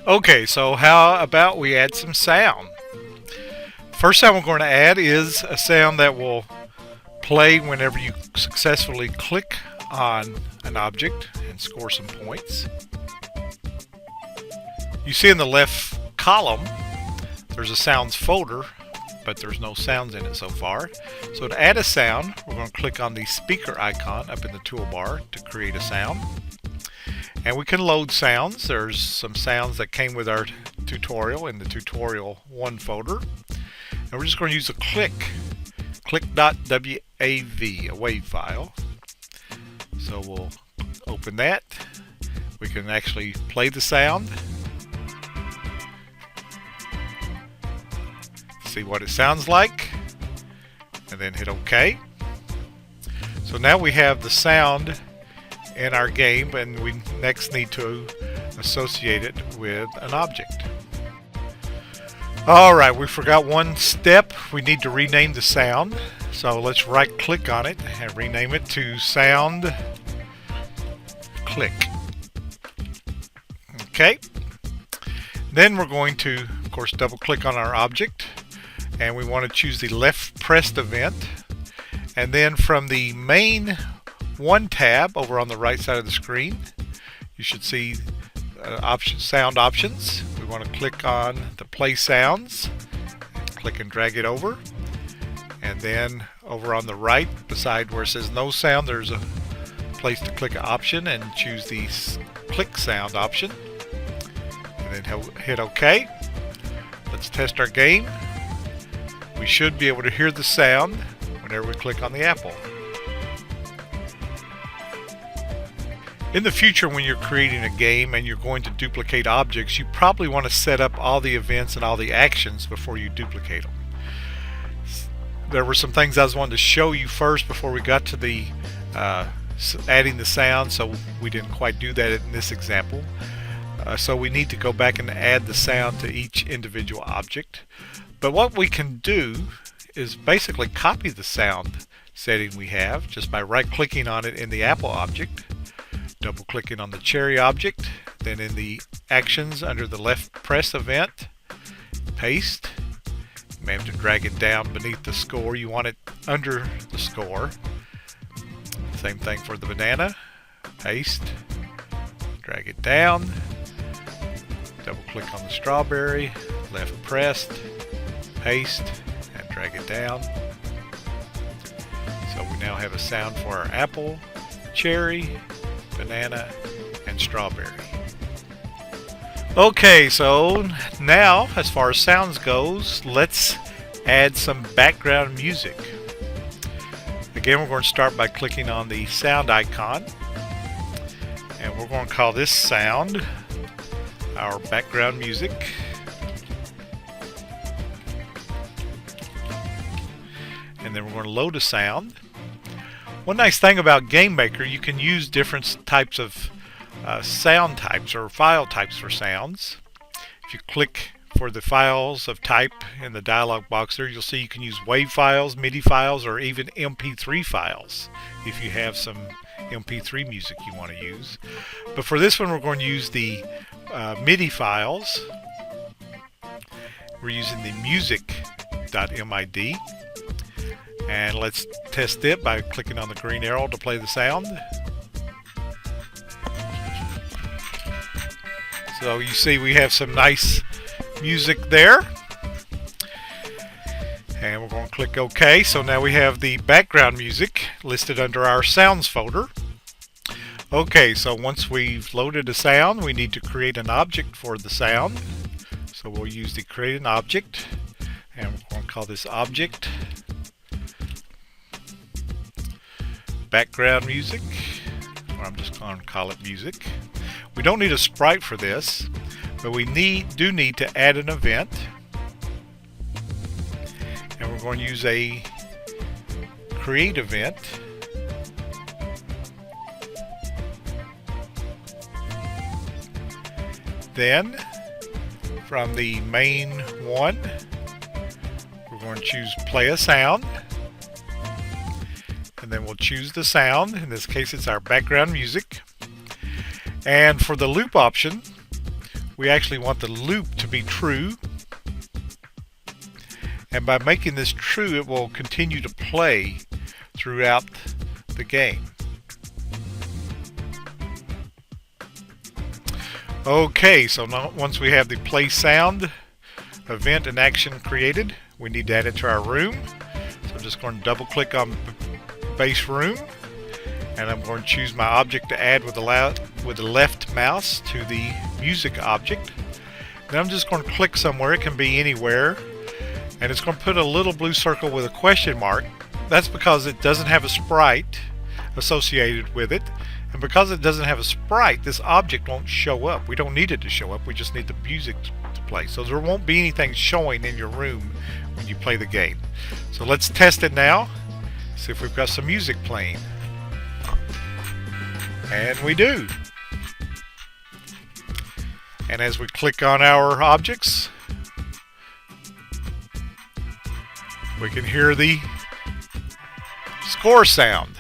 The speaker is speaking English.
Okay, so how about we add some sound? First sound we're going to add is a sound that will play whenever you successfully click on an object and score some points. You see in the left column there's a sounds folder, but there's no sounds in it so far. So to add a sound, we're going to click on the speaker icon up in the toolbar to create a sound. And we can load sounds. There's some sounds that came with our tutorial in the tutorial 1 folder. And we're just going to use a click.wav, a wave file. So we'll open that. We can actually play the sound. See what it sounds like. And then hit OK. So now we have the sound in our game, and we next need to associate it with an object. Alright, we forgot one step. We need to rename the sound. So let's right click on it and rename it to sound click. Okay. Then we're going to, of course, double click on our object, and we want to choose the left pressed event, and then from the main 1 tab over on the right side of the screen, you should see sound options. We want to click on the play sounds, click and drag it over, and then over on the right beside where it says no sound, there's a place to click an option and choose the click sound option, and then hit OK. Let's test our game. We should be able to hear the sound whenever we click on the apple. In the future, when you're creating a game and you're going to duplicate objects, you probably want to set up all the events and all the actions before you duplicate them. There were some things I was wanting to show you first before we got to the adding the sound, so we didn't quite do that in this example. So we need to go back and add the sound to each individual object. But what we can do is basically copy the sound setting we have just by right-clicking on it in the apple object, double-clicking on the cherry object, then in the actions under the left press event, paste. You may have to drag it down beneath the score. You want it under the score. Same thing for the banana. Paste, drag it down, double-click on the strawberry, left pressed, paste, and drag it down. So we now have a sound for our apple, cherry, banana, and strawberry. Okay, so now as far as sounds goes, let's add some background music. Again, we're going to start by clicking on the sound icon, and we're going to call this sound our background music. And then we're going to load a sound. One nice thing about GameMaker, you can use different types of sound types or file types for sounds. If you click for the files of type in the dialog box there, you'll see you can use WAV files, MIDI files, or even MP3 files if you have some MP3 music you want to use. But for this one, we're going to use the MIDI files. We're using the music.mid. And let's test it by clicking on the green arrow to play the sound. So you see we have some nice music there. And we're going to click OK. So now we have the background music listed under our sounds folder. Okay, so once we've loaded a sound, we need to create an object for the sound. So we'll use the create an object, and we're going to call this object background music, or I'm just going to call it music. We don't need a sprite for this, but we do need to add an event, and we're going to use a create event. Then from the main one, we're going to choose play a sound, and then we'll choose the sound. In this case, it's our background music. And for the loop option, we actually want the loop to be true. And by making this true, it will continue to play throughout the game. Okay, so now once we have the play sound event and action created, we need to add it to our room. So I'm just going to double click on base room, and I'm going to choose my object to add with the left mouse to the music object. Then I'm just going to click somewhere. It can be anywhere, and it's going to put a little blue circle with a question mark. That's because it doesn't have a sprite associated with it, and because it doesn't have a sprite, this object won't show up. We don't need it to show up, we just need the music to play. So there won't be anything showing in your room when you play the game. So let's test it now, see if we've got some music playing. And we do. And as we click on our objects, we can hear the score sound.